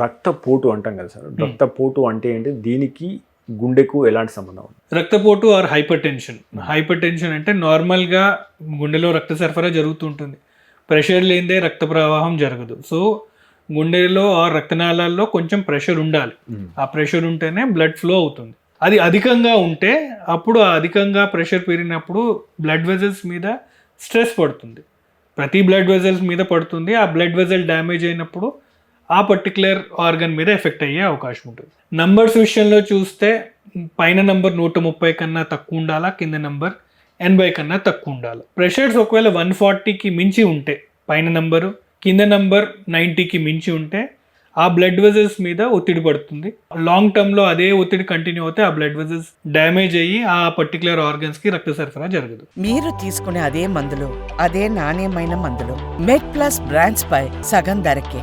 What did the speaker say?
రక్తపోటు అంటాం కదా సార్, రక్తపోటు అంటే ఏంటి, దీనికి గుండెకు ఎలాంటి సంబంధం ఉంది? రక్తపోటు or hypertension. Hypertension అంటే నార్మల్గా గుండెలో రక్త సరఫరా జరుగుతుంటుంది, ప్రెషర్ లేనిదే రక్త ప్రవాహం జరగదు. సో గుండెలో ఆ రక్తనాళాల్లో కొంచెం ప్రెషర్ ఉండాలి. ఆ ప్రెషర్ ఉంటేనే బ్లడ్ ఫ్లో అవుతుంది. అది అధికంగా ఉంటే అప్పుడు ఆ అధికంగా ప్రెషర్ పెరిగినప్పుడు బ్లడ్ వెజల్స్ మీద స్ట్రెస్ పడుతుంది. ప్రతి బ్లడ్ వెజల్స్ మీద పడుతుంది. ఆ బ్లడ్ వెజల్ డ్యామేజ్ అయినప్పుడు ఆ పర్టికులర్ ఆర్గన్ మీద ఎఫెక్ట్ అయ్యే అవకాశం ఉంటుంది. నంబర్స్ విషయంలో చూస్తే పైన నంబర్ 130 కన్నా తక్కువ ఉండాలా, కింద నంబర్ 80 కన్నా తక్కువ ఉండాలి. ప్రెషర్స్ ఒకవేళ 140కి మించి ఉంటే పైన నంబరు, కింద నంబర్ 90కి మించి ఉంటే ఆ బ్లడ్ వెజల్స్ మీద ఒత్తిడి పడుతుంది. లాంగ్ టర్మ్లో అదే ఒత్తిడి కంటిన్యూ అవుతే ఆ బ్లడ్ వెజల్స్ డ్యామేజ్ అయ్యి ఆ పర్టికులర్ ఆర్గన్స్కి రక్త సరఫరా జరగదు. మీరు తీసుకునే అదే మందులు, అదే నాణ్యమైన మందులు మెడ్ ప్లస్ బ్రాండ్స్ పై సగం ధరకే.